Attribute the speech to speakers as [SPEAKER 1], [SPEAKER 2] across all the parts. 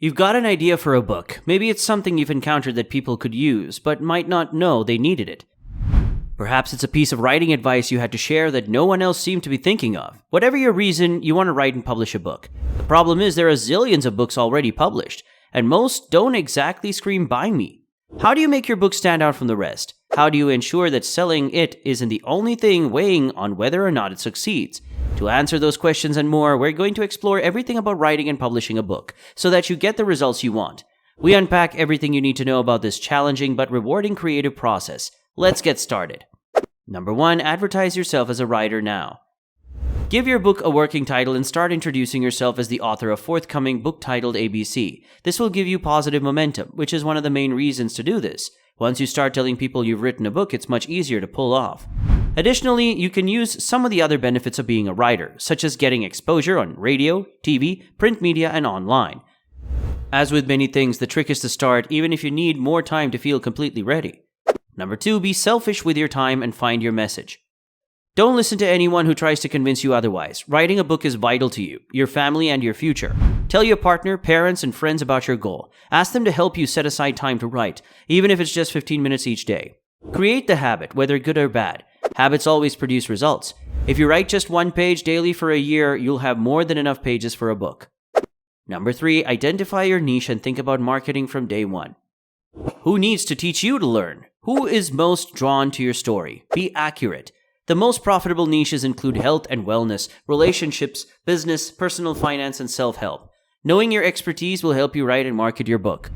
[SPEAKER 1] You've got an idea for a book. Maybe it's something you've encountered that people could use, but might not know they needed it. Perhaps it's a piece of writing advice you had to share that no one else seemed to be thinking of. Whatever your reason, you want to write and publish a book. The problem is there are zillions of books already published, and most don't exactly scream "buy me." How do you make your book stand out from the rest? How do you ensure that selling it isn't the only thing weighing on whether or not it succeeds? To answer those questions and more, we're going to explore everything about writing and publishing a book so that you get the results you want. We unpack everything you need to know about this challenging but rewarding creative process. Let's get started. Number 1, advertise yourself as a writer now. Give your book a working title and start introducing yourself as the author of forthcoming book titled ABC. This will give you positive momentum, which is one of the main reasons to do this. Once you start telling people you've written a book, it's much easier to pull off. Additionally, you can use some of the other benefits of being a writer, such as getting exposure on radio, TV, print media, and online. As with many things, the trick is to start even if you need more time to feel completely ready. Number 2, be selfish with your time and find your message. Don't listen to anyone who tries to convince you otherwise. Writing a book is vital to you, your family, and your future. Tell your partner, parents, and friends about your goal. Ask them to help you set aside time to write, even if it's just 15 minutes each day. Create the habit, whether good or bad. Habits always produce results. If you write just 1 page daily for a year, you'll have more than enough pages for a book. Number 3, identify your niche and think about marketing from day one. Who needs to teach you to learn? Who is most drawn to your story? Be accurate. The most profitable niches include health and wellness, relationships, business, personal finance, and self-help. Knowing your expertise will help you write and market your book.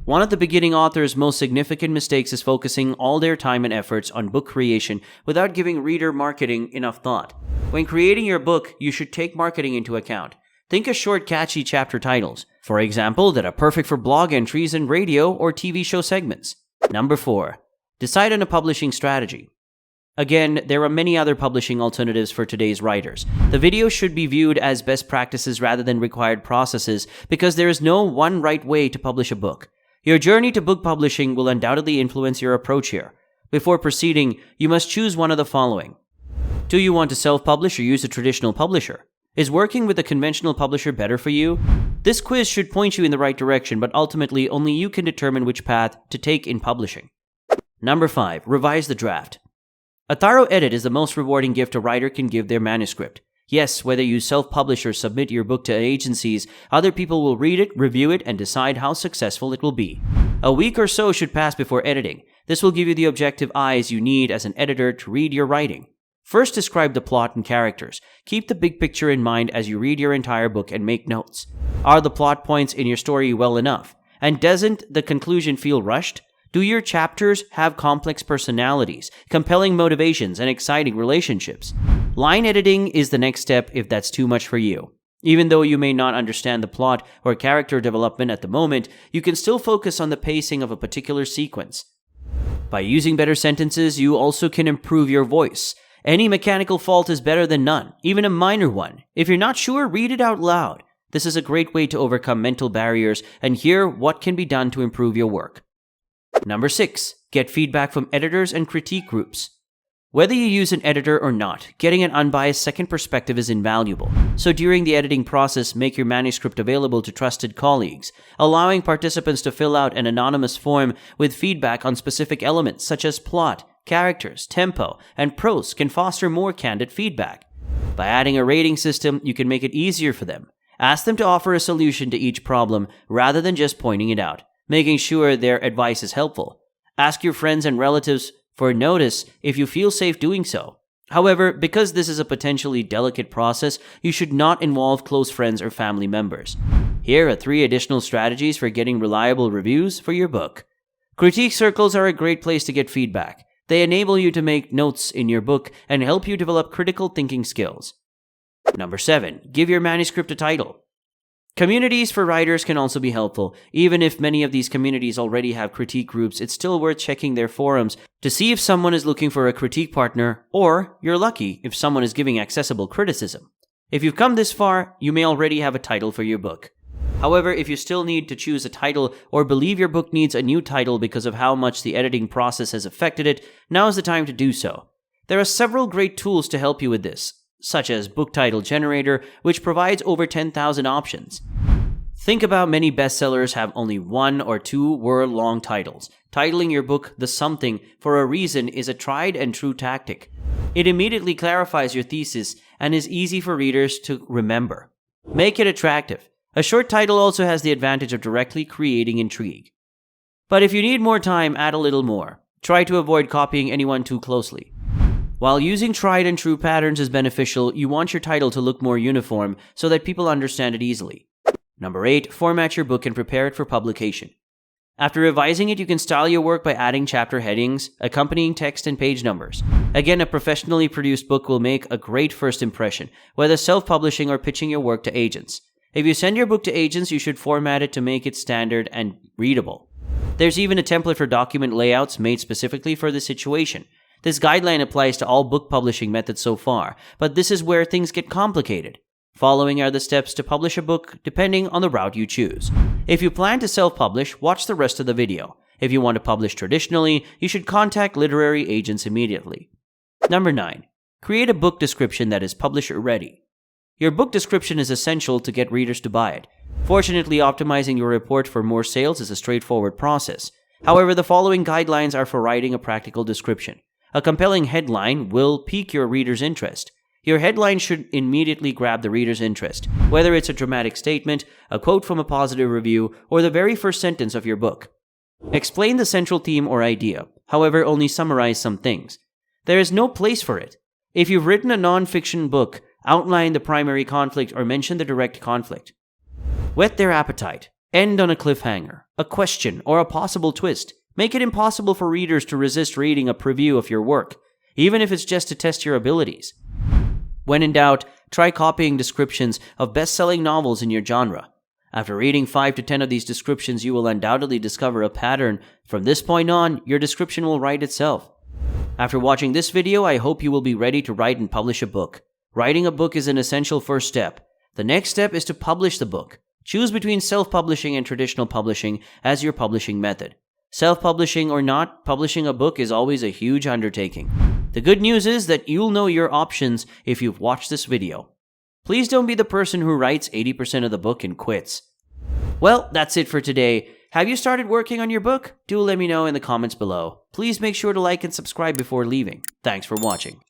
[SPEAKER 1] One of the beginning authors' most significant mistakes is focusing all their time and efforts on book creation without giving reader marketing enough thought. When creating your book, you should take marketing into account. Think of short, catchy chapter titles, for example, that are perfect for blog entries and radio or TV show segments. Number 4, decide on a publishing strategy. Again, there are many other publishing alternatives for today's writers. The video should be viewed as best practices rather than required processes because there is no one right way to publish a book. Your journey to book publishing will undoubtedly influence your approach here. Before proceeding, you must choose one of the following. Do you want to self-publish or use a traditional publisher? Is working with a conventional publisher better for you? This quiz should point you in the right direction, but ultimately only you can determine which path to take in publishing. Number 5, revise the draft. A thorough edit is the most rewarding gift a writer can give their manuscript. Yes, whether you self-publish or submit your book to agencies, other people will read it, review it, and decide how successful it will be. A week or so should pass before editing. This will give you the objective eyes you need as an editor to read your writing. First, describe the plot and characters. Keep the big picture in mind as you read your entire book and make notes. Are the plot points in your story well enough? And doesn't the conclusion feel rushed? Do your chapters have complex personalities, compelling motivations, and exciting relationships? Line editing is the next step if that's too much for you. Even though you may not understand the plot or character development at the moment, you can still focus on the pacing of a particular sequence. By using better sentences, you also can improve your voice. Any mechanical fault is better than none, even a minor one. If you're not sure, read it out loud. This is a great way to overcome mental barriers and hear what can be done to improve your work. Number 6, get feedback from editors and critique groups. Whether you use an editor or not, getting an unbiased second perspective is invaluable. So during the editing process, make your manuscript available to trusted colleagues. Allowing participants to fill out an anonymous form with feedback on specific elements such as plot, characters, tempo, and prose can foster more candid feedback. By adding a rating system, you can make it easier for them. Ask them to offer a solution to each problem rather than just pointing it out, making sure their advice is helpful. Ask your friends and relatives for notice if you feel safe doing so. However, because this is a potentially delicate process, you should not involve close friends or family members. Here are 3 additional strategies for getting reliable reviews for your book. Critique circles are a great place to get feedback. They enable you to make notes in your book and help you develop critical thinking skills. Number 7, give your manuscript a title. Communities for writers can also be helpful. Even if many of these communities already have critique groups, it's still worth checking their forums to see if someone is looking for a critique partner, or you're lucky if someone is giving accessible criticism. If you've come this far, you may already have a title for your book. However, if you still need to choose a title or believe your book needs a new title because of how much the editing process has affected it, now is the time to do so. There are several great tools to help you with this, such as Book Title Generator, which provides over 10,000 options. Think about many bestsellers have only 1 or 2 word-long titles. Titling your book The Something for a reason is a tried and true tactic. It immediately clarifies your thesis and is easy for readers to remember. Make it attractive. A short title also has the advantage of directly creating intrigue. But if you need more time, add a little more. Try to avoid copying anyone too closely. While using tried and true patterns is beneficial, you want your title to look more uniform so that people understand it easily. Number 8, format your book and prepare it for publication. After revising it, you can style your work by adding chapter headings, accompanying text and page numbers. Again, a professionally produced book will make a great first impression, whether self-publishing or pitching your work to agents. If you send your book to agents, you should format it to make it standard and readable. There's even a template for document layouts made specifically for this situation. This guideline applies to all book publishing methods so far, but this is where things get complicated. Following are the steps to publish a book depending on the route you choose. If you plan to self-publish, watch the rest of the video. If you want to publish traditionally, you should contact literary agents immediately. Number 9. Create a book description that is publisher ready. Your book description is essential to get readers to buy it. Fortunately, optimizing your report for more sales is a straightforward process. However, the following guidelines are for writing a practical description. A compelling headline will pique your reader's interest. Your headline should immediately grab the reader's interest, whether it's a dramatic statement, a quote from a positive review, or the very first sentence of your book. Explain the central theme or idea, however, only summarize some things. There is no place for it. If you've written a non-fiction book, outline the primary conflict or mention the direct conflict. Whet their appetite. End on a cliffhanger, a question, or a possible twist. Make it impossible for readers to resist reading a preview of your work, even if it's just to test your abilities. When in doubt, try copying descriptions of best-selling novels in your genre. After reading 5 to 10 of these descriptions, you will undoubtedly discover a pattern. From this point on, your description will write itself. After watching this video, I hope you will be ready to write and publish a book. Writing a book is an essential first step. The next step is to publish the book. Choose between self-publishing and traditional publishing as your publishing method. Self-publishing or not, publishing a book is always a huge undertaking. The good news is that you'll know your options if you've watched this video. Please don't be the person who writes 80% of the book and quits. Well, that's it for today. Have you started working on your book? Do let me know in the comments below. Please make sure to like and subscribe before leaving. Thanks for watching.